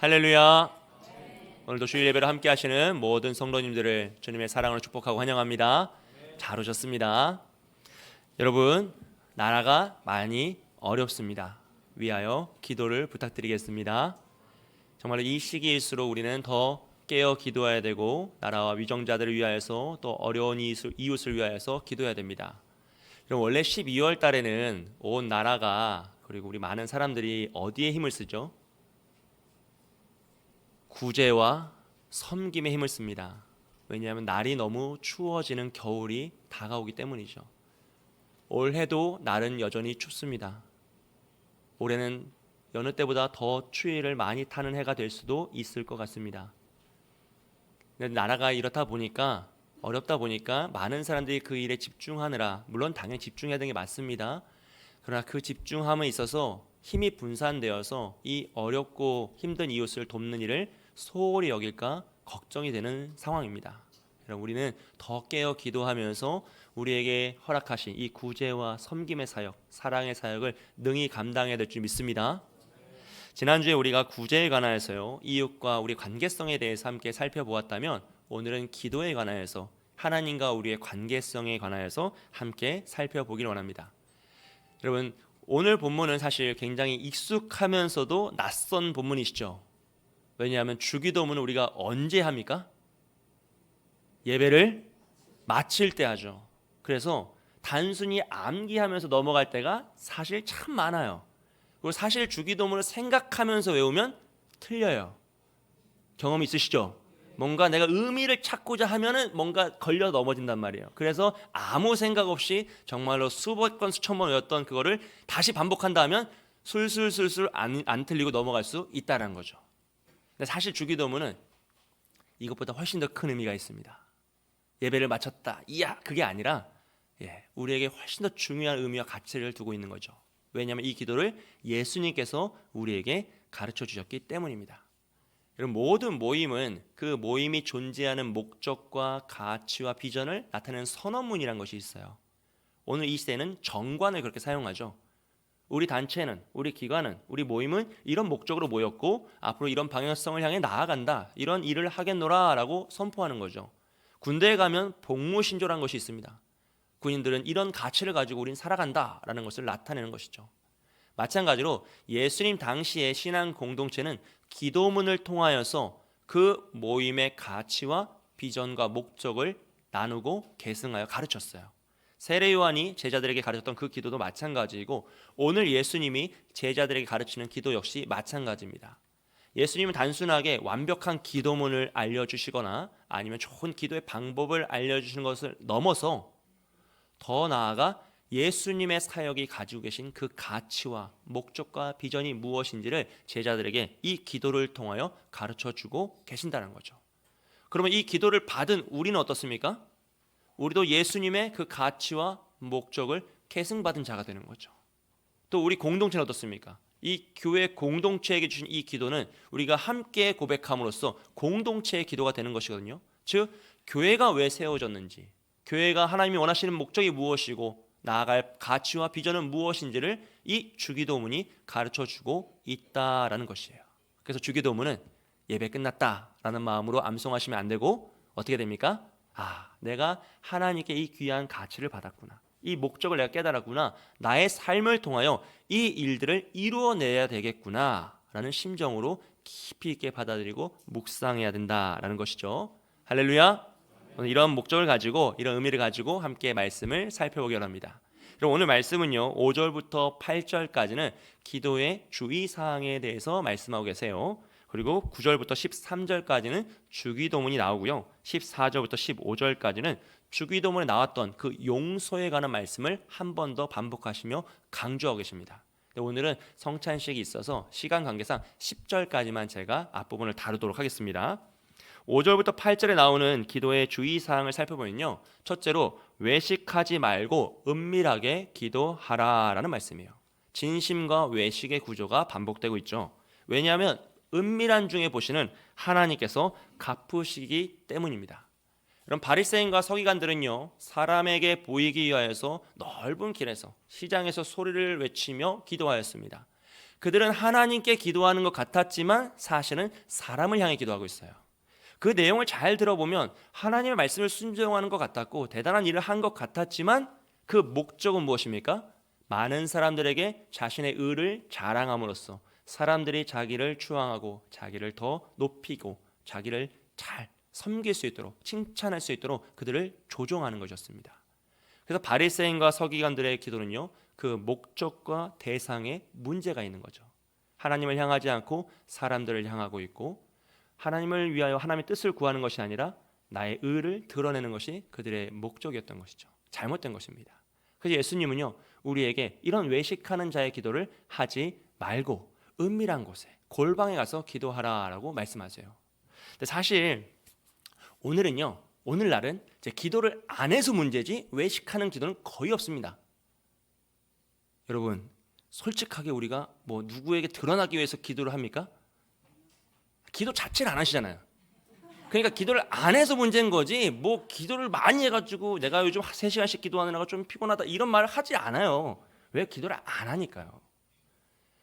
할렐루야. 오늘도 주일 예배를 함께 하시는 모든 성도님들을 주님의 사랑으로 축복하고 환영합니다. 잘 오셨습니다. 여러분, 나라가 많이 어렵습니다. 위하여 기도를 부탁드리겠습니다. 정말 이 시기일수록 우리는 더 깨어 기도해야 되고, 나라와 위정자들을 위하여서, 또 어려운 이웃을 위하여서 기도해야 됩니다. 그럼 원래 12월 달에는 온 나라가, 그리고 우리 많은 사람들이 어디에 힘을 쓰죠? 구제와 섬김에 힘을 씁니다. 왜냐하면 날이 너무 추워지는 겨울이 다가오기 때문이죠. 올해도 날은 여전히 춥습니다. 올해는 여느 때보다 더 추위를 많이 타는 해가 될 수도 있을 것 같습니다. 근데 나라가 이렇다 보니까, 어렵다 보니까 많은 사람들이 그 일에 집중하느라, 물론 당연히 집중해야 되는 게 맞습니다. 그러나 그 집중함에 있어서 힘이 분산되어서 이 어렵고 힘든 이웃을 돕는 일을 소홀히 여길까 걱정이 되는 상황입니다. 여러분, 우리는 더 깨어 기도하면서 우리에게 허락하신 이 구제와 섬김의 사역, 사랑의 사역을 능히 감당해야 될 줄 믿습니다. 지난주에 우리가 구제에 관하여서요, 이웃과 우리 관계성에 대해서 함께 살펴보았다면, 오늘은 기도에 관하여서 하나님과 우리의 관계성에 관하여서 함께 살펴보길 원합니다. 여러분, 오늘 본문은 사실 굉장히 익숙하면서도 낯선 본문이시죠. 왜냐하면 주기도문은 우리가 언제 합니까? 예배를 마칠 때 하죠. 그래서 단순히 암기하면서 넘어갈 때가 사실 참 많아요. 그리고 사실 주기도문을 생각하면서 외우면 틀려요. 경험 있으시죠? 뭔가 내가 의미를 찾고자 하면은 뭔가 걸려 넘어진단 말이에요. 그래서 아무 생각 없이 정말로 수백 번 수천 번 외웠던 그거를 다시 반복한다 하면 술술술술 안 틀리고 넘어갈 수 있다는 거죠. 근데 사실 주기도문은 이것보다 훨씬 더 큰 의미가 있습니다. 예배를 마쳤다, 이야, 그게 아니라 우리에게 훨씬 더 중요한 의미와 가치를 두고 있는 거죠. 왜냐하면 이 기도를 예수님께서 우리에게 가르쳐 주셨기 때문입니다. 여러분, 모든 모임은 그 모임이 존재하는 목적과 가치와 비전을 나타내는 선언문이라는 것이 있어요. 오늘 이 시대는 정관을 그렇게 사용하죠. 우리 단체는, 우리 기관은, 우리 모임은 이런 목적으로 모였고 앞으로 이런 방향성을 향해 나아간다, 이런 일을 하겠노라 라고 선포하는 거죠. 군대에 가면 복무신조라는 것이 있습니다. 군인들은 이런 가치를 가지고 우린 살아간다 라는 것을 나타내는 것이죠. 마찬가지로 예수님 당시의 신앙 공동체는 기도문을 통하여서 그 모임의 가치와 비전과 목적을 나누고 계승하여 가르쳤어요. 세례 요한이 제자들에게 가르쳤던 그 기도도 마찬가지이고, 오늘 예수님이 제자들에게 가르치는 기도 역시 마찬가지입니다. 예수님은 단순하게 완벽한 기도문을 알려주시거나 아니면 좋은 기도의 방법을 알려주시는 것을 넘어서 더 나아가 예수님의 사역이 가지고 계신 그 가치와 목적과 비전이 무엇인지를 제자들에게 이 기도를 통하여 가르쳐주고 계신다는 거죠. 그러면 이 기도를 받은 우리는 어떻습니까? 우리도 예수님의 그 가치와 목적을 계승받은 자가 되는 거죠. 또 우리 공동체는 어떻습니까? 이 교회 공동체에게 주신 이 기도는 우리가 함께 고백함으로써 공동체의 기도가 되는 것이거든요. 즉, 교회가 왜 세워졌는지, 교회가 하나님이 원하시는 목적이 무엇이고 나아갈 가치와 비전은 무엇인지를 이 주기도문이 가르쳐주고 있다라는 것이에요. 그래서 주기도문은 예배 끝났다라는 마음으로 암송하시면 안 되고 어떻게 됩니까? 내가 하나님께 이 귀한 가치를 받았구나, 이 목적을 내가 깨달았구나, 나의 삶을 통하여 이 일들을 이루어내야 되겠구나 라는 심정으로 깊이 있게 받아들이고 묵상해야 된다라는 것이죠. 할렐루야. 오늘 이런 목적을 가지고, 이런 의미를 가지고 함께 말씀을 살펴보기 원합니다. 그럼 오늘 말씀은요, 5절부터 8절까지는 기도의 주의사항에 대해서 말씀하고 계세요. 그리고 9절부터 13절까지는 주기도문이 나오고요, 14절부터 15절까지는 주기도문에 나왔던 그 용서에 관한 말씀을 한 번 더 반복하시며 강조하고 계십니다. 오늘은 성찬식이 있어서 시간 관계상 10절까지만 제가 앞부분을 다루도록 하겠습니다. 5절부터 8절에 나오는 기도의 주의사항을 살펴보면요, 첫째로 외식하지 말고 은밀하게 기도하라라는 말씀이에요. 진심과 외식의 구조가 반복되고 있죠. 왜냐하면 은밀한 중에 보시는 하나님께서 갚으시기 때문입니다. 그럼 바리새인과 서기관들은요, 사람에게 보이기 위하여서 넓은 길에서, 시장에서 소리를 외치며 기도하였습니다. 그들은 하나님께 기도하는 것 같았지만 사실은 사람을 향해 기도하고 있어요. 그 내용을 잘 들어보면 하나님의 말씀을 순종하는 것 같았고 대단한 일을 한 것 같았지만 그 목적은 무엇입니까? 많은 사람들에게 자신의 의를 자랑함으로써 사람들이 자기를 추앙하고 자기를 더 높이고 자기를 잘 섬길 수 있도록 칭찬할 수 있도록 그들을 조종하는 것이었습니다. 그래서 바리새인과 서기관들의 기도는요, 그 목적과 대상에 문제가 있는 거죠. 하나님을 향하지 않고 사람들을 향하고 있고 하나님을 위하여 하나님의 뜻을 구하는 것이 아니라 나의 의를 드러내는 것이 그들의 목적이었던 것이죠. 잘못된 것입니다. 그래서 예수님은요, 우리에게 이런 외식하는 자의 기도를 하지 말고 은밀한 곳에 골방에 가서 기도하라라고 말씀하세요. 근데 사실 오늘날은 이제 기도를 안 해서 문제지 외식하는 기도는 거의 없습니다. 여러분, 솔직하게 우리가 뭐 누구에게 드러나기 위해서 기도를 합니까? 기도 자체를 안 하시잖아요. 그러니까 기도를 안 해서 문제인 거지 뭐 기도를 많이 해가지고 내가 요즘 3시간씩 기도하느라고 좀 피곤하다 이런 말을 하지 않아요. 왜? 기도를 안 하니까요.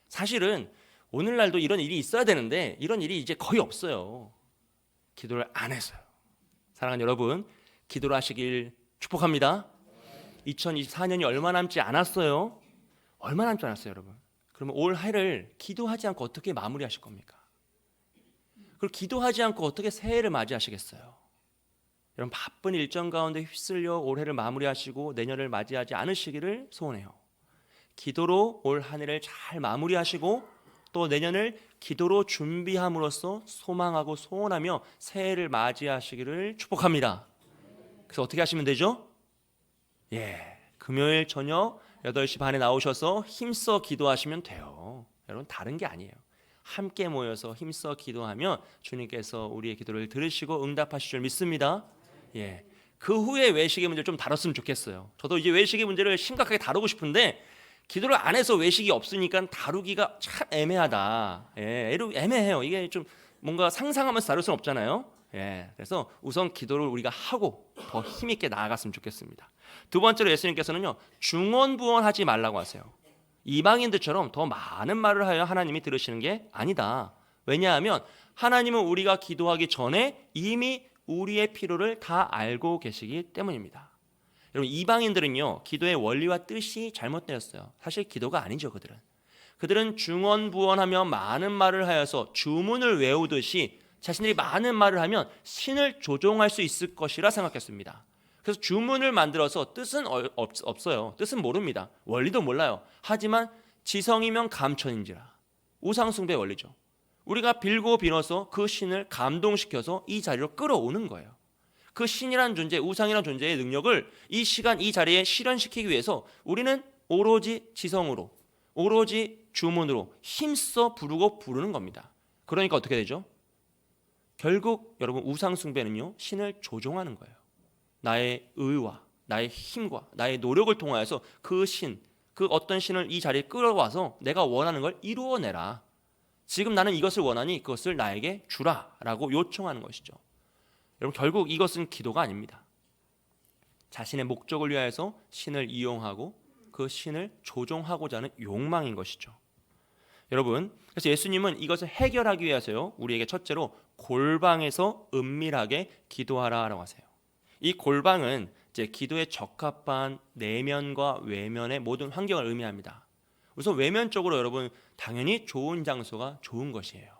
사실은 오늘날도 이런 일이 있어야 되는데 이런 일이 이제 거의 없어요. 기도를 안 해서요. 사랑하는 여러분, 기도를 하시길 축복합니다. 2024년이 얼마 남지 않았어요. 얼마 남지 않았어요, 여러분. 그러면 올 해를 기도하지 않고 어떻게 마무리하실 겁니까? 그리고 기도하지 않고 어떻게 새해를 맞이하시겠어요? 여러분, 바쁜 일정 가운데 휩쓸려 올해를 마무리하시고 내년을 맞이하지 않으시기를 소원해요. 기도로 올 한 해를 잘 마무리하시고 또 내년을 기도로 준비함으로써 소망하고 소원하며 새해를 맞이하시기를 축복합니다. 그래서 어떻게 하시면 되죠? 금요일 저녁 8시 반에 나오셔서 힘써 기도하시면 돼요. 여러분, 다른 게 아니에요. 함께 모여서 힘써 기도하면 주님께서 우리의 기도를 들으시고 응답하실 줄 믿습니다. 그 후에 외식의 문제를 좀 다뤘으면 좋겠어요. 저도 이제 외식의 문제를 심각하게 다루고 싶은데 기도를 안 해서 외식이 없으니까 다루기가 참 애매하다. 애매해요. 이게 좀 뭔가 상상하면서 다룰 수는 없잖아요. 그래서 우선 기도를 우리가 하고 더 힘있게 나아갔으면 좋겠습니다. 두 번째로 예수님께서는요, 중언부언하지 말라고 하세요. 이방인들처럼 더 많은 말을 하여 하나님이 들으시는 게 아니다. 왜냐하면 하나님은 우리가 기도하기 전에 이미 우리의 필요를 다 알고 계시기 때문입니다. 여러분, 이방인들은요, 기도의 원리와 뜻이 잘못되었어요. 사실 기도가 아니죠. 그들은 중언부언하며 많은 말을 하여서 주문을 외우듯이 자신들이 많은 말을 하면 신을 조종할 수 있을 것이라 생각했습니다. 그래서 주문을 만들어서 뜻은 없어요. 뜻은 모릅니다. 원리도 몰라요. 하지만 지성이면 감천인지라. 우상숭배 원리죠. 우리가 빌고 빌어서 그 신을 감동시켜서 이 자리로 끌어오는 거예요. 그 신이란 존재, 우상이란 존재의 능력을 이 시간 이 자리에 실현시키기 위해서 우리는 오로지 지성으로, 오로지 주문으로 힘써 부르고 부르는 겁니다. 그러니까 어떻게 되죠? 결국 여러분, 우상숭배는요, 신을 조종하는 거예요. 나의 의와 나의 힘과 나의 노력을 통하여서 그 신, 그 어떤 신을 이 자리에 끌어와서 내가 원하는 걸 이루어내라. 지금 나는 이것을 원하니 그것을 나에게 주라라고 요청하는 것이죠. 여러분, 결국 이것은 기도가 아닙니다. 자신의 목적을 위하여서 신을 이용하고 그 신을 조종하고자 하는 욕망인 것이죠. 여러분, 그래서 예수님은 이것을 해결하기 위해서요, 우리에게 첫째로 골방에서 은밀하게 기도하라라고 하세요. 이 골방은 이제 기도에 적합한 내면과 외면의 모든 환경을 의미합니다. 우선 외면적으로 여러분, 당연히 좋은 장소가 좋은 것이에요.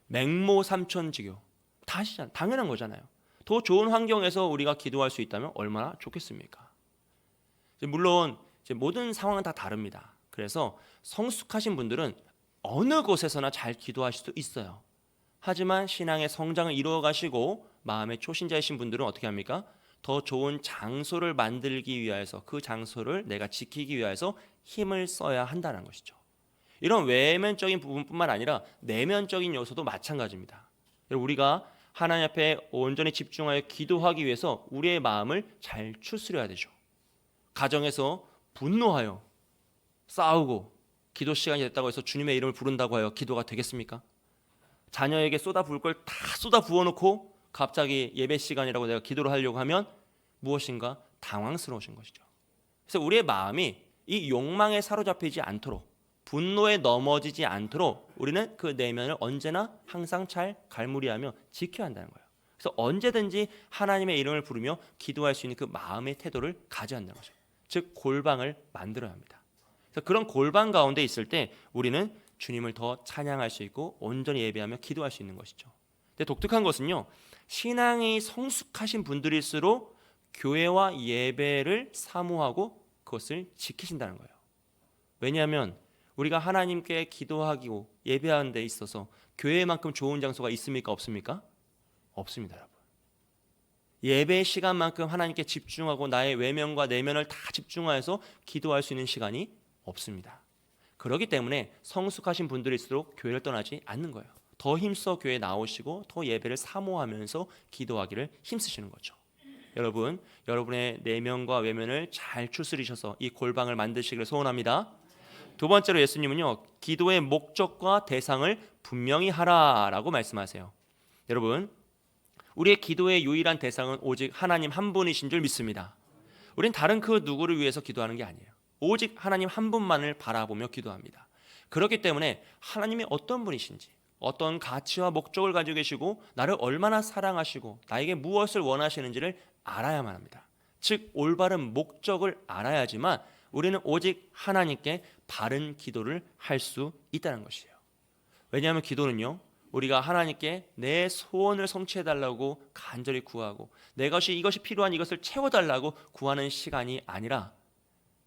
맹모 삼천지교 다 하시잖아요. 당연한 거잖아요. 더 좋은 환경에서 우리가 기도할 수 있다면 얼마나 좋겠습니까? 물론 이제 모든 상황은 다 다릅니다. 그래서 성숙하신 분들은 어느 곳에서나 잘 기도하실 수 있어요. 하지만 신앙의 성장을 이루어 가시고 마음의 초신자이신 분들은 어떻게 합니까? 더 좋은 장소를 만들기 위해서 그 장소를 내가 지키기 위해서 힘을 써야 한다는 것이죠. 이런 외면적인 부분뿐만 아니라 내면적인 요소도 마찬가지입니다. 우리가 하나님 앞에 온전히 집중하여 기도하기 위해서 우리의 마음을 잘 추스려야 되죠. 가정에서 분노하여 싸우고 기도 시간이 됐다고 해서 주님의 이름을 부른다고 하여 기도가 되겠습니까? 자녀에게 쏟아부을 걸 다 쏟아 부어놓고 갑자기 예배 시간이라고 내가 기도를 하려고 하면 무엇인가 당황스러우신 것이죠. 그래서 우리의 마음이 이 욕망에 사로잡히지 않도록 분노에 넘어지지 않도록 우리는 그 내면을 언제나 항상 잘 갈무리하며 지켜야 한다는 거예요. 그래서 언제든지 하나님의 이름을 부르며 기도할 수 있는 그 마음의 태도를 가져야 한다는 거죠. 즉 골방을 만들어야 합니다. 그래서 그런 골방 가운데 있을 때 우리는 주님을 더 찬양할 수 있고 온전히 예배하며 기도할 수 있는 것이죠. 근데 독특한 것은요, 신앙이 성숙하신 분들일수록 교회와 예배를 사모하고 그것을 지키신다는 거예요. 왜냐하면 우리가 하나님께 기도하고 예배하는 데 있어서 교회만큼 좋은 장소가 있습니까? 없습니까? 없습니다, 여러분. 예배의 시간만큼 하나님께 집중하고 나의 외면과 내면을 다 집중하여서 기도할 수 있는 시간이 없습니다. 그렇기 때문에 성숙하신 분들일수록 교회를 떠나지 않는 거예요. 더 힘써 교회에 나오시고 더 예배를 사모하면서 기도하기를 힘쓰시는 거죠. 여러분, 여러분의 내면과 외면을 잘 추스리셔서 이 골방을 만드시기를 소원합니다. 두 번째로 예수님은요, 기도의 목적과 대상을 분명히 하라라고 말씀하세요. 여러분, 우리의 기도의 유일한 대상은 오직 하나님 한 분이신 줄 믿습니다. 우린 다른 그 누구를 위해서 기도하는 게 아니에요. 오직 하나님 한 분만을 바라보며 기도합니다. 그렇기 때문에 하나님이 어떤 분이신지, 어떤 가치와 목적을 가지고 계시고 나를 얼마나 사랑하시고 나에게 무엇을 원하시는지를 알아야만 합니다. 즉 올바른 목적을 알아야지만 우리는 오직 하나님께 바른 기도를 할 수 있다는 것이에요. 왜냐하면 기도는요, 우리가 하나님께 내 소원을 성취해달라고 간절히 구하고 이것이 필요한 이것을 채워달라고 구하는 시간이 아니라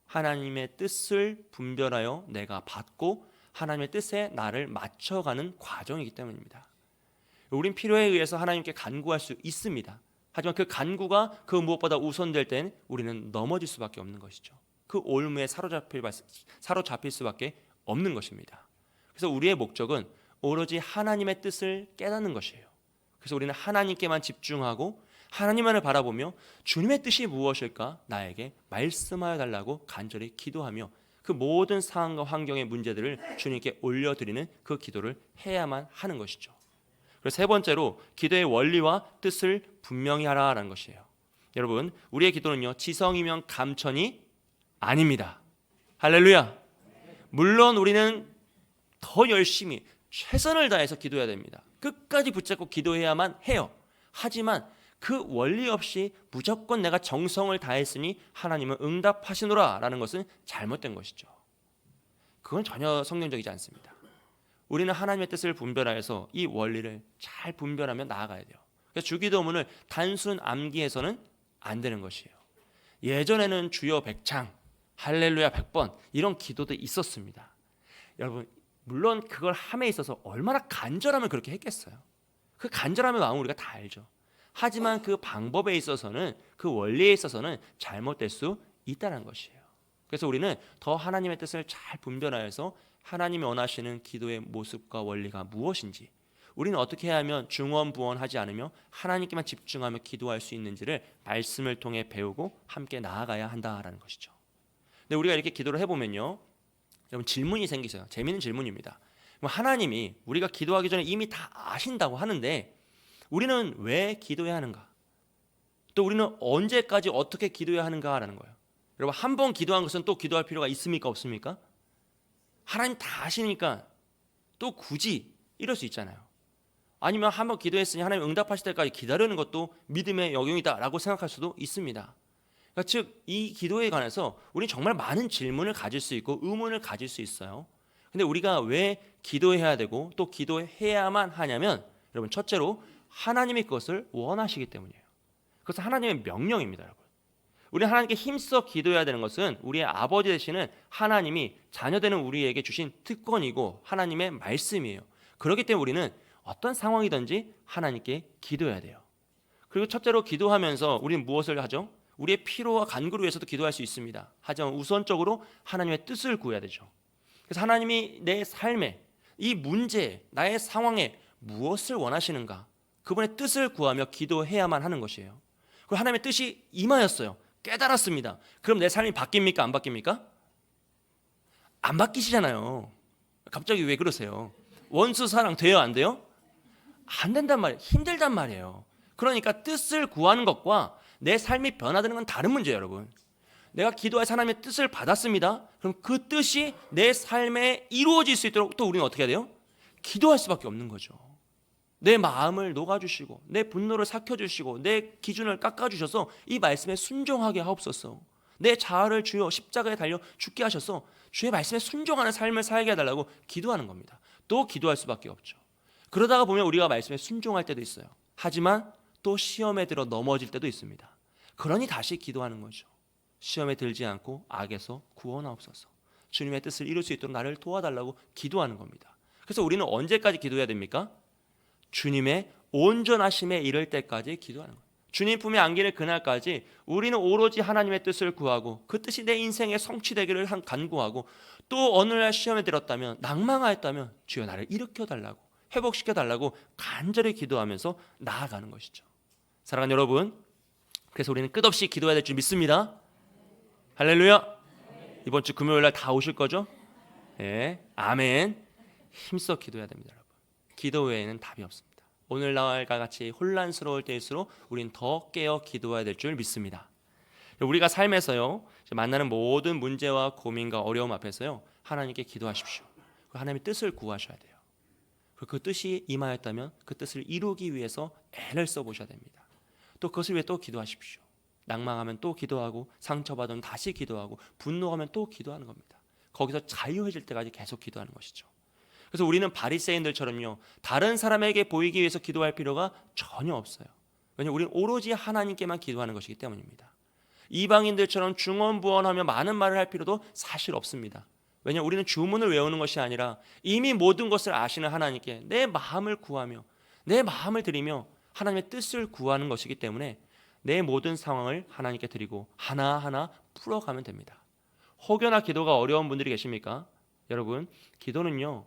하나님의 뜻을 분별하여 내가 받고 하나님의 뜻에 나를 맞춰가는 과정이기 때문입니다. 우린 필요에 의해서 하나님께 간구할 수 있습니다. 하지만 그 간구가 그 무엇보다 우선될 땐 우리는 넘어질 수밖에 없는 것이죠. 그 올무에 사로잡힐 수밖에 없는 것입니다. 그래서 우리의 목적은 오로지 하나님의 뜻을 깨닫는 것이에요. 그래서 우리는 하나님께만 집중하고 하나님만을 바라보며 주님의 뜻이 무엇일까 나에게 말씀하여 달라고 간절히 기도하며 그 모든 상황과 환경의 문제들을 주님께 올려드리는 그 기도를 해야만 하는 것이죠. 그리고 세 번째로 기도의 원리와 뜻을 분명히 하라라는 것이에요. 여러분, 우리의 기도는요, 지성이면 감천이 아닙니다. 할렐루야. 물론 우리는 더 열심히 최선을 다해서 기도해야 됩니다. 끝까지 붙잡고 기도해야만 해요. 하지만 그 원리 없이 무조건 내가 정성을 다했으니 하나님은 응답하시노라 라는 것은 잘못된 것이죠. 그건 전혀 성경적이지 않습니다. 우리는 하나님의 뜻을 분별하여서 이 원리를 잘 분별하며 나아가야 돼요. 그래서 주기도문을 단순 암기해서는 안 되는 것이에요. 예전에는 주여 100창, 할렐루야 100번 이런 기도도 있었습니다. 여러분, 물론 그걸 함에 있어서 얼마나 간절하면 그렇게 했겠어요. 그 간절함의 마음을 우리가 다 알죠. 하지만 그 방법에 있어서는, 그 원리에 있어서는 잘못될 수 있다는 것이에요. 그래서 우리는 더 하나님의 뜻을 잘 분별하여서 하나님이 원하시는 기도의 모습과 원리가 무엇인지, 우리는 어떻게 해야 하면 중언부언하지 않으며 하나님께만 집중하며 기도할 수 있는지를 말씀을 통해 배우고 함께 나아가야 한다라는 것이죠. 근데 우리가 이렇게 기도를 해보면요, 여러분 질문이 생기세요. 재미있는 질문입니다. 하나님이 우리가 기도하기 전에 이미 다 아신다고 하는데 우리는 왜 기도해야 하는가? 또 우리는 언제까지 어떻게 기도해야 하는가라는 거예요. 여러분, 한 번 기도한 것은 또 기도할 필요가 있습니까? 없습니까? 하나님 다 아시니까 또 굳이 이럴 수 있잖아요. 아니면 한 번 기도했으니 하나님 응답하실 때까지 기다리는 것도 믿음의 영역이다라고 생각할 수도 있습니다. 그러니까 즉 이 기도에 관해서 우리는 정말 많은 질문을 가질 수 있고 의문을 가질 수 있어요. 근데 우리가 왜 기도해야 되고 또 기도해야만 하냐면, 여러분, 첫째로 하나님이 그것을 원하시기 때문이에요. 그것은 하나님의 명령입니다. 여러분, 우리 하나님께 힘써 기도해야 되는 것은 우리의 아버지 되시는 하나님이 자녀되는 우리에게 주신 특권이고 하나님의 말씀이에요. 그렇기 때문에 우리는 어떤 상황이든지 하나님께 기도해야 돼요. 그리고 첫째로 기도하면서 우리는 무엇을 하죠? 우리의 필요와 간구를 위해서도 기도할 수 있습니다. 하지만 우선적으로 하나님의 뜻을 구해야 되죠. 그래서 하나님이 내 삶에, 이 문제에, 나의 상황에 무엇을 원하시는가, 그분의 뜻을 구하며 기도해야만 하는 것이에요. 그리고 하나님의 뜻이 임하였어요. 깨달았습니다. 그럼 내 삶이 바뀝니까? 안 바뀝니까? 안 바뀌시잖아요. 갑자기 왜 그러세요? 원수 사랑 돼요? 안 돼요? 안 된단 말이에요. 힘들단 말이에요. 그러니까 뜻을 구하는 것과 내 삶이 변화되는 건 다른 문제예요, 여러분. 내가 기도해서 하나님의 뜻을 받았습니다. 그럼 그 뜻이 내 삶에 이루어질 수 있도록 또 우리는 어떻게 해야 돼요? 기도할 수밖에 없는 거죠. 내 마음을 녹아주시고 내 분노를 삭혀주시고 내 기준을 깎아주셔서 이 말씀에 순종하게 하옵소서. 내 자아를 주여 십자가에 달려 죽게 하셔서 주의 말씀에 순종하는 삶을 살게 해달라고 기도하는 겁니다. 또 기도할 수밖에 없죠. 그러다가 보면 우리가 말씀에 순종할 때도 있어요. 하지만 또 시험에 들어 넘어질 때도 있습니다. 그러니 다시 기도하는 거죠. 시험에 들지 않고 악에서 구원하옵소서. 주님의 뜻을 이룰 수 있도록 나를 도와달라고 기도하는 겁니다. 그래서 우리는 언제까지 기도해야 됩니까? 주님의 온전하심에 이를 때까지 기도하는 거예요. 주님 품에 안기는 그날까지 우리는 오로지 하나님의 뜻을 구하고 그 뜻이 내 인생에 성취되기를 간구하고 또 어느 날 시험에 들었다면 낭망하였다면 주여 나를 일으켜달라고 회복시켜달라고 간절히 기도하면서 나아가는 것이죠. 사랑하는 여러분, 그래서 우리는 끝없이 기도해야 될 줄 믿습니다. 할렐루야. 이번 주 금요일날 다 오실 거죠? 네, 아멘. 힘써 기도해야 됩니다, 여러분. 기도 외에는 답이 없습니다. 오늘날과 같이 혼란스러울 때일수록 우린 더 깨어 기도해야 될 줄 믿습니다. 우리가 삶에서요 만나는 모든 문제와 고민과 어려움 앞에서요 하나님께 기도하십시오. 하나님의 뜻을 구하셔야 돼요. 그 뜻이 임하였다면 그 뜻을 이루기 위해서 애를 써보셔야 됩니다. 또 그것을 위해 또 기도하십시오. 낭망하면 또 기도하고 상처받으면 다시 기도하고 분노하면 또 기도하는 겁니다. 거기서 자유해질 때까지 계속 기도하는 것이죠. 그래서 우리는 바리새인들처럼요 다른 사람에게 보이기 위해서 기도할 필요가 전혀 없어요. 왜냐하면 우리는 오로지 하나님께만 기도하는 것이기 때문입니다. 이방인들처럼 중언부언하며 많은 말을 할 필요도 사실 없습니다. 왜냐하면 우리는 주문을 외우는 것이 아니라 이미 모든 것을 아시는 하나님께 내 마음을 구하며 내 마음을 드리며 하나님의 뜻을 구하는 것이기 때문에 내 모든 상황을 하나님께 드리고 하나하나 풀어가면 됩니다. 혹여나 기도가 어려운 분들이 계십니까? 여러분, 기도는요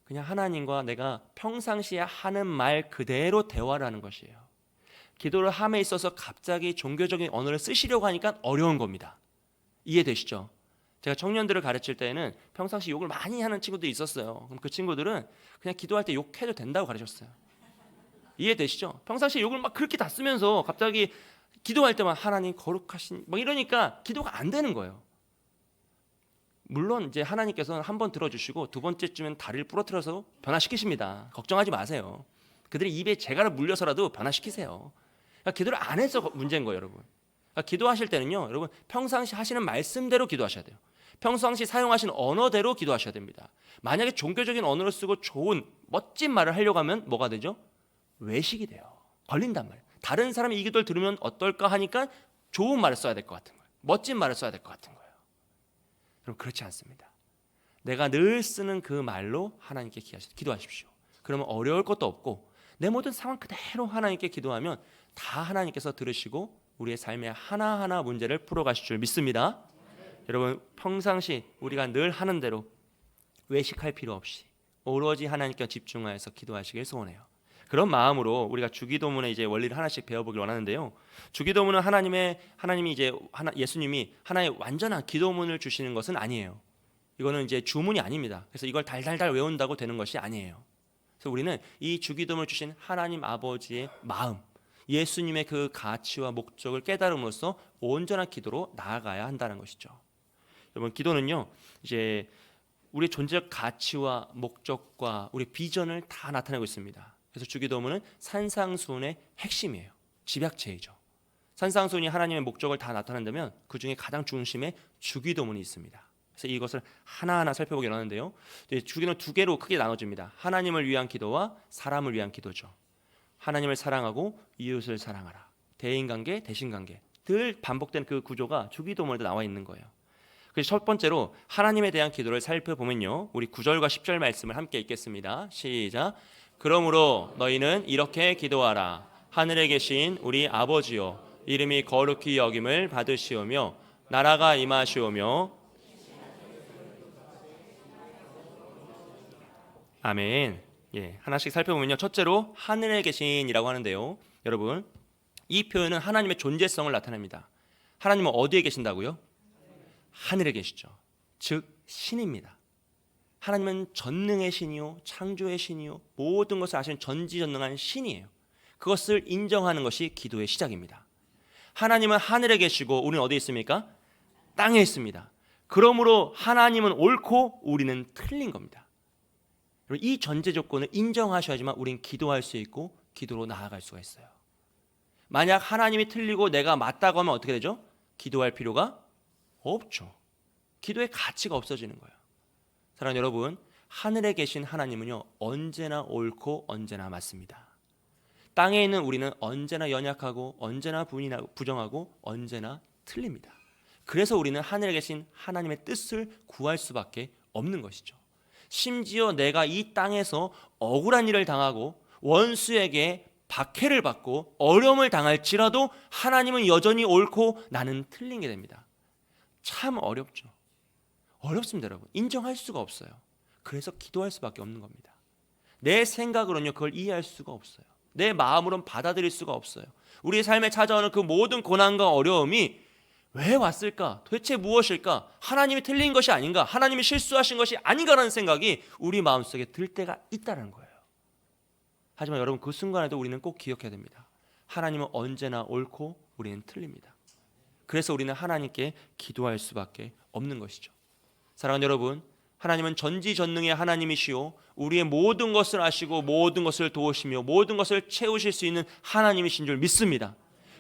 그냥 하나님과 내가 평상시에 하는 말 그대로 대화를 하는 것이에요. 기도를 함에 있어서 갑자기 종교적인 언어를 쓰시려고 하니까 어려운 겁니다. 이해되시죠? 제가 청년들을 가르칠 때에는 평상시 욕을 많이 하는 친구들이 있었어요. 그럼 그 친구들은 그냥 기도할 때 욕해도 된다고 가르쳤어요. 이해되시죠? 평상시에 욕을 막 그렇게 다 쓰면서 갑자기 기도할 때만 하나님 거룩하신 막 이러니까 기도가 안 되는 거예요. 물론 이제 하나님께서는 한 번 들어주시고 두 번째쯤엔 다리를 부러뜨려서 변화시키십니다. 걱정하지 마세요. 그들의 입에 재갈을 물려서라도 변화시키세요. 그러니까 기도를 안 해서 문제인 거예요, 여러분. 그러니까 기도하실 때는요, 여러분 평상시 하시는 말씀대로 기도하셔야 돼요. 평상시 사용하시는 언어대로 기도하셔야 됩니다. 만약에 종교적인 언어를 쓰고 좋은 멋진 말을 하려고 하면 뭐가 되죠? 외식이 돼요. 걸린단 말이에요. 다른 사람이 이 기도를 들으면 어떨까 하니까 좋은 말을 써야 될 것 같은 거예요. 멋진 말을 써야 될 것 같은 거예요. 여러분 그렇지 않습니다. 내가 늘 쓰는 그 말로 하나님께 기도하십시오. 그러면 어려울 것도 없고 내 모든 상황 그대로 하나님께 기도하면 다 하나님께서 들으시고 우리의 삶의 하나하나 문제를 풀어가실 줄 믿습니다. 여러분 평상시 우리가 늘 하는 대로 외식할 필요 없이 오로지 하나님께 집중하여서 기도하시길 소원해요. 그런 마음으로 우리가 주기도문의 이제 원리를 하나씩 배워보길 원하는데요. 주기도문은 예수님이 하나의 완전한 기도문을 주시는 것은 아니에요. 이거는 이제 주문이 아닙니다. 그래서 이걸 달달달 외운다고 되는 것이 아니에요. 그래서 우리는 이 주기도문을 주신 하나님 아버지의 마음, 예수님의 그 가치와 목적을 깨달음으로써 온전한 기도로 나아가야 한다는 것이죠. 여러분 기도는요, 이제 우리 존재적 가치와 목적과 우리 비전을 다 나타내고 있습니다. 그래서 주기도문은 산상수훈의 핵심이에요. 집약체이죠. 산상수훈이 하나님의 목적을 다 나타낸다면 그 중에 가장 중심에 주기도문이 있습니다. 그래서 이것을 하나하나 살펴보기 원하는데요. 주기도는 두 개로 크게 나눠집니다. 하나님을 위한 기도와 사람을 위한 기도죠. 하나님을 사랑하고 이웃을 사랑하라. 대인관계, 대신관계 늘 반복된 그 구조가 주기도문에도 나와 있는 거예요. 그래서 첫 번째로 하나님에 대한 기도를 살펴보면요, 우리 9절과 10절 말씀을 함께 읽겠습니다. 시작. 그러므로 너희는 이렇게 기도하라. 하늘에 계신 우리 아버지여, 이름이 거룩히 여김을 받으시오며 나라가 임하시오며. 아멘. 예, 하나씩 살펴보면요, 첫째로 하늘에 계신이라고 하는데요, 여러분 이 표현은 하나님의 존재성을 나타냅니다. 하나님은 어디에 계신다고요? 하늘에 계시죠. 즉 신입니다. 하나님은 전능의 신이요 창조의 신이요 모든 것을 아시는 전지전능한 신이에요. 그것을 인정하는 것이 기도의 시작입니다. 하나님은 하늘에 계시고 우리는 어디에 있습니까? 땅에 있습니다. 그러므로 하나님은 옳고 우리는 틀린 겁니다. 이 전제 조건을 인정하셔야지만 우린 기도할 수 있고 기도로 나아갈 수가 있어요. 만약 하나님이 틀리고 내가 맞다고 하면 어떻게 되죠? 기도할 필요가 없죠. 기도의 가치가 없어지는 거예요. 사랑하는 여러분, 하늘에 계신 하나님은요, 언제나 옳고 언제나 맞습니다. 땅에 있는 우리는 언제나 연약하고 언제나 부정하고 언제나 틀립니다. 그래서 우리는 하늘에 계신 하나님의 뜻을 구할 수밖에 없는 것이죠. 심지어 내가 이 땅에서 억울한 일을 당하고 원수에게 박해를 받고 어려움을 당할지라도 하나님은 여전히 옳고 나는 틀린 게 됩니다. 참 어렵죠. 어렵습니다, 여러분. 인정할 수가 없어요. 그래서 기도할 수밖에 없는 겁니다. 내 생각으로는요, 그걸 이해할 수가 없어요. 내 마음으로는 받아들일 수가 없어요. 우리의 삶에 찾아오는 그 모든 고난과 어려움이 왜 왔을까? 도대체 무엇일까? 하나님이 틀린 것이 아닌가? 하나님이 실수하신 것이 아닌가라는 생각이 우리 마음속에 들 때가 있다는 거예요. 하지만 여러분, 그 순간에도 우리는 꼭 기억해야 됩니다. 하나님은 언제나 옳고 우리는 틀립니다. 그래서 우리는 하나님께 기도할 수밖에 없는 것이죠. 사랑하는 여러분, 하나님은 전지전능의 하나님이시오, 우리의 모든 것을 아시고 모든 것을 도우시며 모든 것을 채우실 수 있는 하나님이신 줄 믿습니다.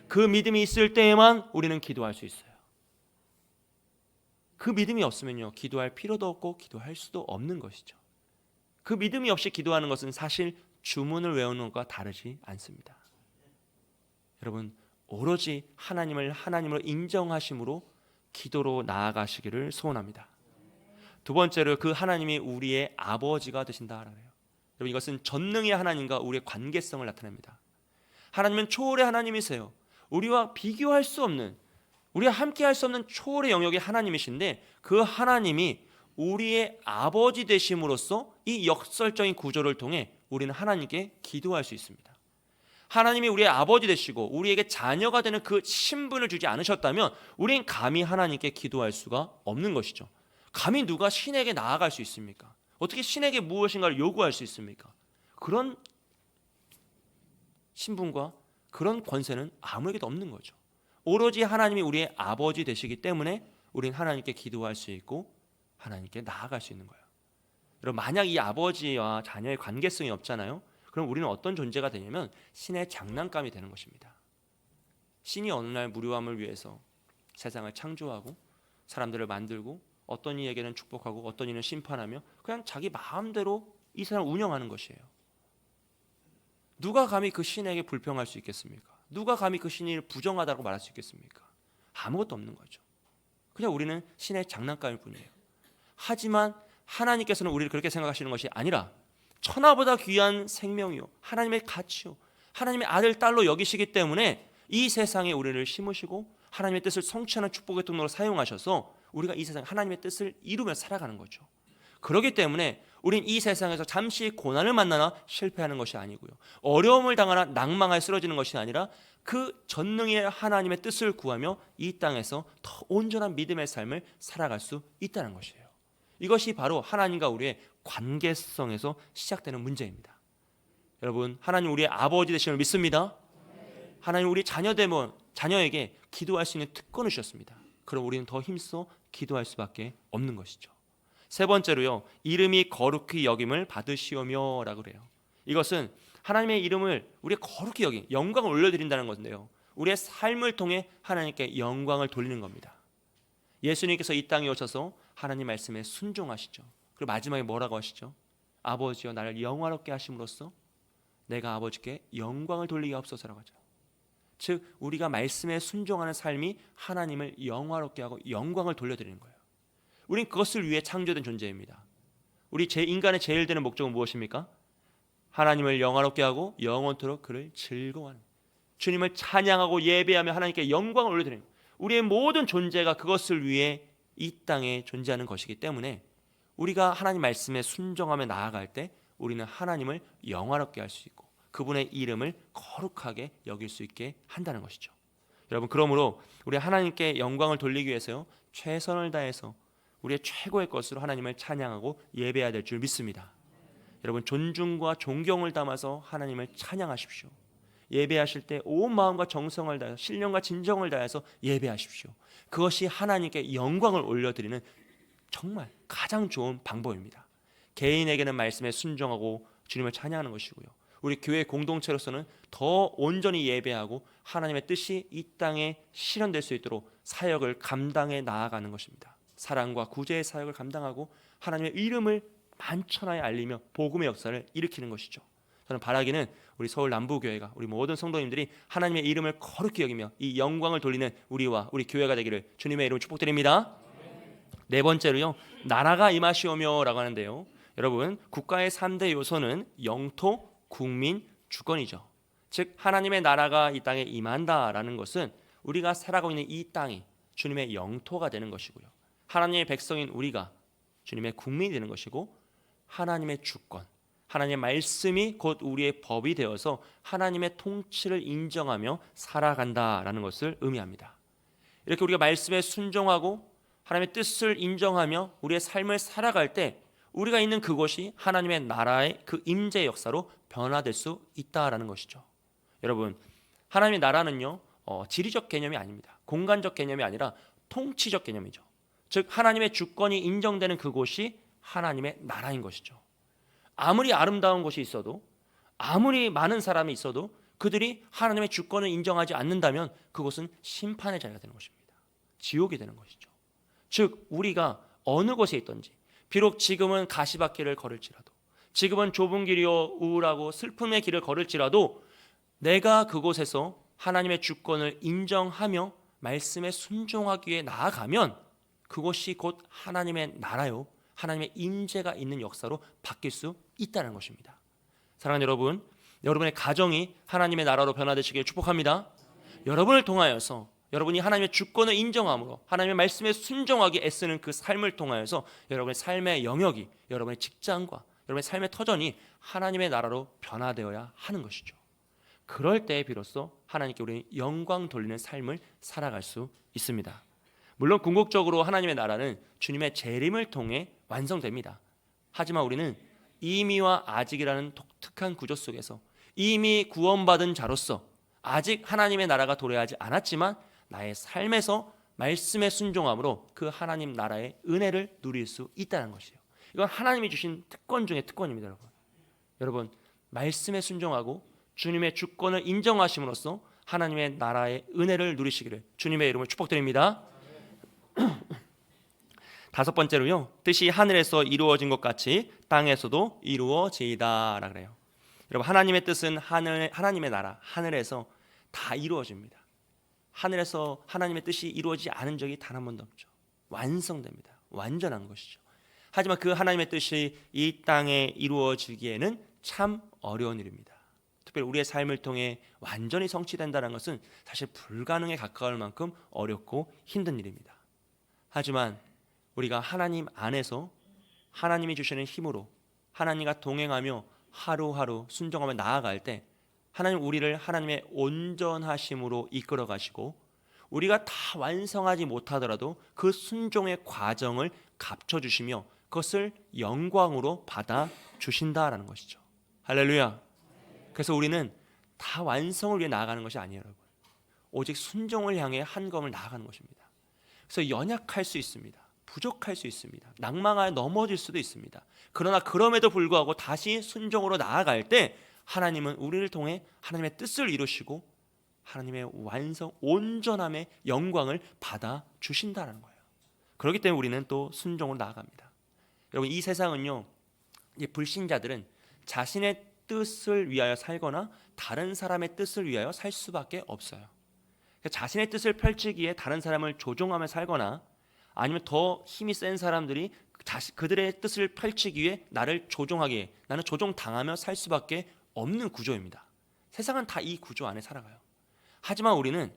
그 믿음이 있을 때에만 우리는 기도할 수 있어요. 그 믿음이 없으면요, 기도할 필요도 없고 기도할 수도 없는 것이죠. 그 믿음이 없이 기도하는 것은 사실 주문을 외우는 것과 다르지 않습니다. 여러분, 오로지 하나님을 하나님으로 인정하심으로 기도로 나아가시기를 소원합니다. 두 번째로, 그 하나님이 우리의 아버지가 되신다 그래요. 여러분, 이것은 전능의 하나님과 우리의 관계성을 나타냅니다. 하나님은 초월의 하나님이세요. 우리와 비교할 수 없는, 우리와 함께 할 수 없는 초월의 영역의 하나님이신데, 그 하나님이 우리의 아버지 되심으로써 이 역설적인 구조를 통해 우리는 하나님께 기도할 수 있습니다. 하나님이 우리의 아버지 되시고 우리에게 자녀가 되는 그 신분을 주지 않으셨다면 우린 감히 하나님께 기도할 수가 없는 것이죠. 감히 누가 신에게 나아갈 수 있습니까? 어떻게 신에게 무엇인가를 요구할 수 있습니까? 그런 신분과 그런 권세는 아무에게도 없는 거죠. 오로지 하나님이 우리의 아버지 되시기 때문에 우린 하나님께 기도할 수 있고 하나님께 나아갈 수 있는 거예요. 여러분, 만약 이 아버지와 자녀의 관계성이 없잖아요. 그럼 우리는 어떤 존재가 되냐면 신의 장난감이 되는 것입니다. 신이 어느 날 무료함을 위해서 세상을 창조하고 사람들을 만들고 어떤 이에게는 축복하고 어떤 이는 심판하며 그냥 자기 마음대로 이 세상을 운영하는 것이에요. 누가 감히 그 신에게 불평할 수 있겠습니까? 누가 감히 그 신이 부정하다고 말할 수 있겠습니까? 아무것도 없는 거죠. 그냥 우리는 신의 장난감일 뿐이에요. 하지만 하나님께서는 우리를 그렇게 생각하시는 것이 아니라 천하보다 귀한 생명이요, 하나님의 가치요, 하나님의 아들, 딸로 여기시기 때문에 이 세상에 우리를 심으시고 하나님의 뜻을 성취하는 축복의 통로로 사용하셔서 우리가 이 세상 하나님의 뜻을 이루며 살아가는 거죠. 그렇기 때문에 우린 이 세상에서 잠시 고난을 만나나 실패하는 것이 아니고요, 어려움을 당하나 낭망하여 쓰러지는 것이 아니라 그 전능의 하나님의 뜻을 구하며 이 땅에서 더 온전한 믿음의 삶을 살아갈 수 있다는 것이에요. 이것이 바로 하나님과 우리의 관계성에서 시작되는 문제입니다. 여러분, 하나님 우리의 아버지 되심을 믿습니다. 하나님 우리 자녀에게 기도할 수 있는 특권을 주셨습니다. 그럼 우리는 더 힘써 기도할 수밖에 없는 것이죠. 세 번째로요, 이름이 거룩히 여김을 받으시오며 라고 그래요. 이것은 하나님의 이름을 우리가 거룩히 여긴, 영광을 올려드린다는 건데요, 우리의 삶을 통해 하나님께 영광을 돌리는 겁니다. 예수님께서 이 땅에 오셔서 하나님 말씀에 순종하시죠. 그리고 마지막에 뭐라고 하시죠? 아버지여 나를 영화롭게 하심으로써 내가 아버지께 영광을 돌리게 하옵소서라고 하죠. 즉 우리가 말씀에 순종하는 삶이 하나님을 영화롭게 하고 영광을 돌려드리는 거예요. 우린 그것을 위해 창조된 존재입니다. 우리 인간의 제일 되는 목적은 무엇입니까? 하나님을 영화롭게 하고 영원토록 그를 즐거워하는, 주님을 찬양하고 예배하며 하나님께 영광을 올려드리는, 우리의 모든 존재가 그것을 위해 이 땅에 존재하는 것이기 때문에 우리가 하나님 말씀에 순종하며 나아갈 때 우리는 하나님을 영화롭게 할 수 있고 그분의 이름을 거룩하게 여길 수 있게 한다는 것이죠. 여러분, 그러므로 우리 하나님께 영광을 돌리기 위해서요, 최선을 다해서 우리의 최고의 것으로 하나님을 찬양하고 예배해야 될 줄 믿습니다. 여러분, 존중과 존경을 담아서 하나님을 찬양하십시오. 예배하실 때 온 마음과 정성을 다해서 신령과 진정을 다해서 예배하십시오. 그것이 하나님께 영광을 올려드리는 정말 가장 좋은 방법입니다. 개인에게는 말씀에 순종하고 주님을 찬양하는 것이고요. 우리 교회 공동체로서는 더 온전히 예배하고 하나님의 뜻이 이 땅에 실현될 수 있도록 사역을 감당해 나아가는 것입니다. 사랑과 구제의 사역을 감당하고 하나님의 이름을 만천하에 알리며 복음의 역사를 일으키는 것이죠. 저는 바라기는 우리 서울 남부교회가 우리 모든 성도님들이 하나님의 이름을 거룩히 여기며 이 영광을 돌리는 우리와 우리 교회가 되기를 주님의 이름으로 축복드립니다. 네 번째로요, 나라가 임하시오며 라고 하는데요, 여러분, 국가의 3대 요소는 영토, 국민, 주권이죠. 즉 하나님의 나라가 이 땅에 임한다라는 것은 우리가 살아가고 있는 이 땅이 주님의 영토가 되는 것이고요, 하나님의 백성인 우리가 주님의 국민이 되는 것이고, 하나님의 주권, 하나님의 말씀이 곧 우리의 법이 되어서 하나님의 통치를 인정하며 살아간다라는 것을 의미합니다. 이렇게 우리가 말씀에 순종하고 하나님의 뜻을 인정하며 우리의 삶을 살아갈 때 우리가 있는 그곳이 하나님의 나라의 그 임재의 역사로 변화될 수 있다라는 것이죠. 여러분, 하나님의 나라는요, 지리적 개념이 아닙니다. 공간적 개념이 아니라 통치적 개념이죠. 즉 하나님의 주권이 인정되는 그곳이 하나님의 나라인 것이죠. 아무리 아름다운 곳이 있어도, 아무리 많은 사람이 있어도 그들이 하나님의 주권을 인정하지 않는다면 그곳은 심판의 자리가 되는 것입니다. 지옥이 되는 것이죠. 즉 우리가 어느 곳에 있든지, 비록 지금은 가시밭길을 걸을지라도, 지금은 좁은 길이요 우울하고 슬픔의 길을 걸을지라도 내가 그곳에서 하나님의 주권을 인정하며 말씀에 순종하기 위해 나아가면 그곳이 곧 하나님의 나라요, 하나님의 임재가 있는 역사로 바뀔 수 있다는 것입니다. 사랑하는 여러분, 여러분의 가정이 하나님의 나라로 변화되시길 축복합니다. 여러분을 통하여서 여러분이 하나님의 주권을 인정함으로 하나님의 말씀에 순종하기 애쓰는 그 삶을 통하여서 여러분의 삶의 영역이, 여러분의 직장과 여러분의 삶의 터전이 하나님의 나라로 변화되어야 하는 것이죠. 그럴 때 비로소 하나님께 우리는 영광 돌리는 삶을 살아갈 수 있습니다. 물론 궁극적으로 하나님의 나라는 주님의 재림을 통해 완성됩니다. 하지만 우리는 이미와 아직이라는 독특한 구조 속에서 이미 구원받은 자로서 아직 하나님의 나라가 도래하지 않았지만 나의 삶에서 말씀에 순종함으로 그 하나님 나라의 은혜를 누릴 수 있다는 것이에요. 이건 하나님이 주신 특권 중에 특권입니다. 여러분, 말씀에 순종하고 주님의 주권을 인정하심으로써 하나님의 나라의 은혜를 누리시기를 주님의 이름으로 축복드립니다. 다섯 번째로요, 뜻이 하늘에서 이루어진 것 같이 땅에서도 이루어지이다라 그래요. 여러분, 하나님의 뜻은 하나님의 나라 하늘에서 다 이루어집니다. 하늘에서 하나님의 뜻이 이루어지지 않은 적이 단 한 번도 없죠. 완성됩니다. 완전한 것이죠. 하지만 그 하나님의 뜻이 이 땅에 이루어지기에는 참 어려운 일입니다. 특별히 우리의 삶을 통해 완전히 성취된다는 것은 사실 불가능에 가까울 만큼 어렵고 힘든 일입니다. 하지만 우리가 하나님 안에서 하나님이 주시는 힘으로 하나님과 동행하며 하루하루 순종하며 나아갈 때 하나님 우리를 하나님의 온전하심으로 이끌어 가시고 우리가 다 완성하지 못하더라도 그 순종의 과정을 갚쳐 주시며 그것을 영광으로 받아 주신다라는 것이죠. 할렐루야. 그래서 우리는 다 완성을 위해 나아가는 것이 아니에요, 여러분. 오직 순종을 향해 한 걸음을 나아가는 것입니다. 그래서 연약할 수 있습니다. 부족할 수 있습니다. 낭망하여 넘어질 수도 있습니다. 그러나 그럼에도 불구하고 다시 순종으로 나아갈 때 하나님은 우리를 통해 하나님의 뜻을 이루시고 하나님의 완성, 온전함의 영광을 받아 주신다는 거예요. 그렇기 때문에 우리는 또 순종으로 나아갑니다. 여러분, 이 세상은요, 이 불신자들은 자신의 뜻을 위하여 살거나 다른 사람의 뜻을 위하여 살 수밖에 없어요. 자신의 뜻을 펼치기에 다른 사람을 조종하며 살거나 아니면 더 힘이 센 사람들이 그들의 뜻을 펼치기 위해 나를 조종하기에, 나는 조종당하며 살 수밖에 없는 구조입니다. 세상은 다 이 구조 안에 살아가요. 하지만 우리는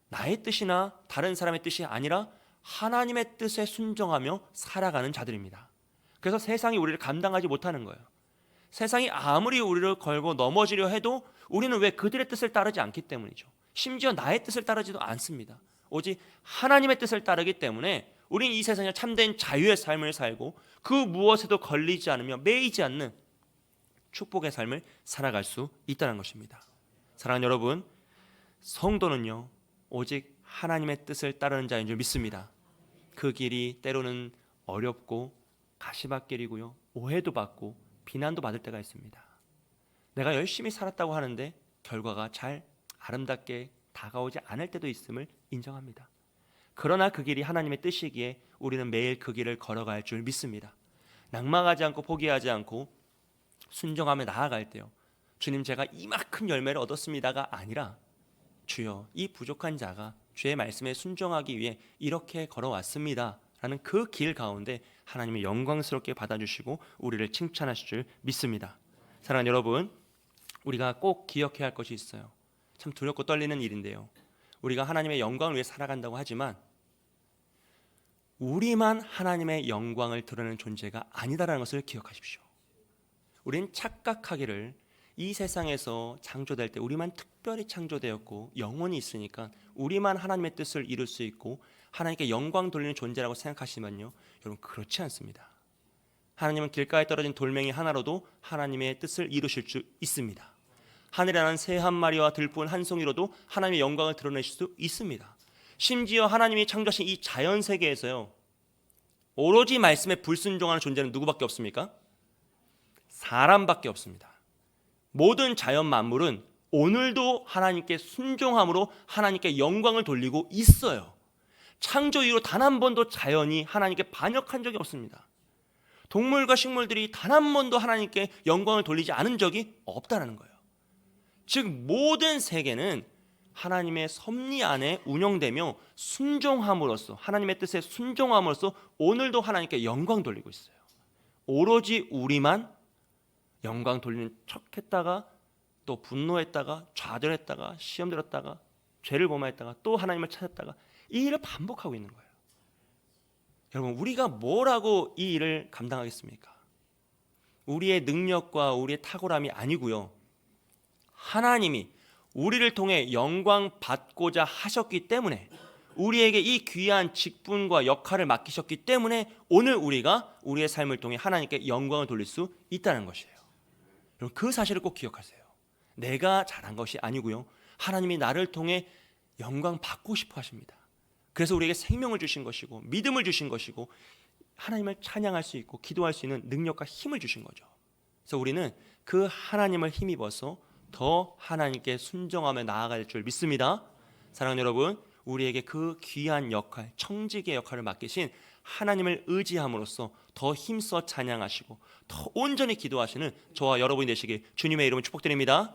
나의 뜻이나 다른 사람의 뜻이 아니라 하나님의 뜻에 순종하며 살아가는 자들입니다. 그래서 세상이 우리를 감당하지 못하는 거예요. 세상이 아무리 우리를 걸고 넘어지려 해도 우리는 왜 그들의 뜻을 따르지 않기 때문이죠. 심지어 나의 뜻을 따르지도 않습니다. 오직 하나님의 뜻을 따르기 때문에 우리는 이 세상에 참된 자유의 삶을 살고 그 무엇에도 걸리지 않으며 매이지 않는 축복의 삶을 살아갈 수 있다는 것입니다. 사랑하는 여러분, 성도는요 오직 하나님의 뜻을 따르는 자인 줄 믿습니다. 그 길이 때로는 어렵고 가시밭길이고요, 오해도 받고 비난도 받을 때가 있습니다. 내가 열심히 살았다고 하는데 결과가 잘 아름답게 다가오지 않을 때도 있음을 인정합니다. 그러나 그 길이 하나님의 뜻이기에 우리는 매일 그 길을 걸어갈 줄 믿습니다. 낙망하지 않고 포기하지 않고 순종하며 나아갈 때요, 주님 제가 이만큼 열매를 얻었습니다가 아니라 주여 이 부족한 자가 주의 말씀에 순종하기 위해 이렇게 걸어왔습니다 라는 그 길 가운데 하나님이 영광스럽게 받아주시고 우리를 칭찬하실 줄 믿습니다. 사랑하는 여러분, 우리가 꼭 기억해야 할 것이 있어요. 참 두렵고 떨리는 일인데요, 우리가 하나님의 영광을 위해 살아간다고 하지만 우리만 하나님의 영광을 드러내는 존재가 아니다라는 것을 기억하십시오. 우린 착각하기를 이 세상에서 창조될 때 우리만 특별히 창조되었고 영혼이 있으니까 우리만 하나님의 뜻을 이룰 수 있고 하나님께 영광 돌리는 존재라고 생각하시면요, 여러분 그렇지 않습니다. 하나님은 길가에 떨어진 돌멩이 하나로도 하나님의 뜻을 이루실 수 있습니다. 하늘에 나는 새 한 마리와 들뿐 한 송이로도 하나님의 영광을 드러내실 수 있습니다. 심지어 하나님이 창조하신 이 자연 세계에서요, 오로지 말씀에 불순종하는 존재는 누구밖에 없습니까? 사람밖에 없습니다. 모든 자연 만물은 오늘도 하나님께 순종함으로 하나님께 영광을 돌리고 있어요. 창조 이후로 단 한 번도 자연이 하나님께 반역한 적이 없습니다. 동물과 식물들이 단 한 번도 하나님께 영광을 돌리지 않은 적이 없다는 거예요. 즉 모든 세계는 하나님의 섭리 안에 운영되며 순종함으로써, 하나님의 뜻에 순종함으로써 오늘도 하나님께 영광 돌리고 있어요. 오로지 우리만 영광 돌리는 척했다가 또 분노했다가 좌절했다가 시험 들었다가 죄를 범하였다가 또 하나님을 찾았다가 이 일을 반복하고 있는 거예요. 여러분, 우리가 뭐라고 이 일을 감당하겠습니까? 우리의 능력과 우리의 탁월함이 아니고요, 하나님이 우리를 통해 영광 받고자 하셨기 때문에, 우리에게 이 귀한 직분과 역할을 맡기셨기 때문에 오늘 우리가 우리의 삶을 통해 하나님께 영광을 돌릴 수 있다는 것이에요. 여러분, 그 사실을 꼭 기억하세요. 내가 잘한 것이 아니고요, 하나님이 나를 통해 영광 받고 싶어 하십니다. 그래서 우리에게 생명을 주신 것이고 믿음을 주신 것이고 하나님을 찬양할 수 있고 기도할 수 있는 능력과 힘을 주신 거죠. 그래서 우리는 그 하나님을 힘입어서 더 하나님께 순종하며 나아갈 줄 믿습니다. 사랑하는 여러분, 우리에게 그 귀한 역할, 청지기의 역할을 맡기신 하나님을 의지함으로써 더 힘써 찬양하시고 더 온전히 기도하시는 저와 여러분이 되시길 주님의 이름으로 축복드립니다.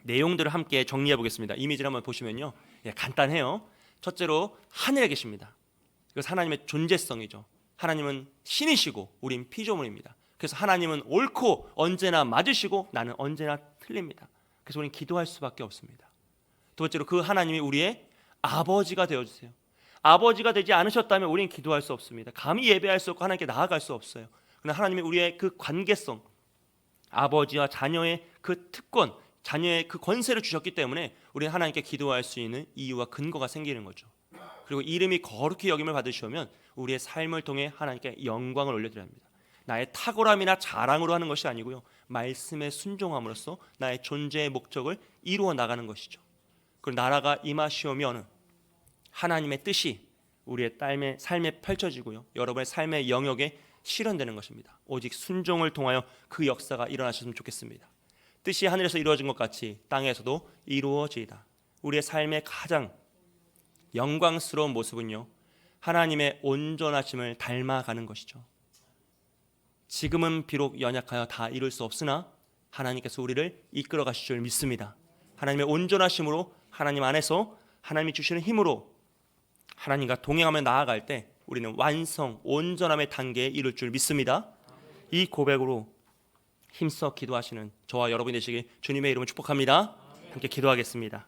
내용들을 함께 정리해 보겠습니다. 이미지를 한번 보시면요, 간단해요. 첫째로 하늘에 계십니다. 이것은 하나님의 존재성이죠. 하나님은 신이시고 우린 피조물입니다. 그래서 하나님은 옳고 언제나 맞으시고 나는 언제나 틀립니다. 그래서 우리는 기도할 수밖에 없습니다. 두 번째로 그 하나님이 우리의 아버지가 되어주세요. 아버지가 되지 않으셨다면 우리는 기도할 수 없습니다. 감히 예배할 수 없고 하나님께 나아갈 수 없어요. 그러나 하나님이 우리의 그 관계성, 아버지와 자녀의 그 특권, 자녀의 그 권세를 주셨기 때문에 우리는 하나님께 기도할 수 있는 이유와 근거가 생기는 거죠. 그리고 이름이 거룩히 여김을 받으시면 우리의 삶을 통해 하나님께 영광을 올려드려야 합니다. 나의 탁월함이나 자랑으로 하는 것이 아니고요, 말씀에 순종함으로써 나의 존재의 목적을 이루어 나가는 것이죠. 그리고 나라가 임하시오면 하나님의 뜻이 우리의 삶에 펼쳐지고요, 여러분의 삶의 영역에 실현되는 것입니다. 오직 순종을 통하여 그 역사가 일어나셨으면 좋겠습니다. 뜻이 하늘에서 이루어진 것 같이 땅에서도 이루어지이다. 우리의 삶의 가장 영광스러운 모습은요, 하나님의 온전하심을 닮아가는 것이죠. 지금은 비록 연약하여 다 이룰 수 없으나 하나님께서 우리를 이끌어 가실 줄 믿습니다. 하나님의 온전하심으로, 하나님 안에서 하나님이 주시는 힘으로 하나님과 동행하며 나아갈 때 우리는 완성, 온전함의 단계에 이룰 줄 믿습니다. 이 고백으로 힘써 기도하시는 저와 여러분이 되시길 주님의 이름으로 축복합니다. 함께 기도하겠습니다.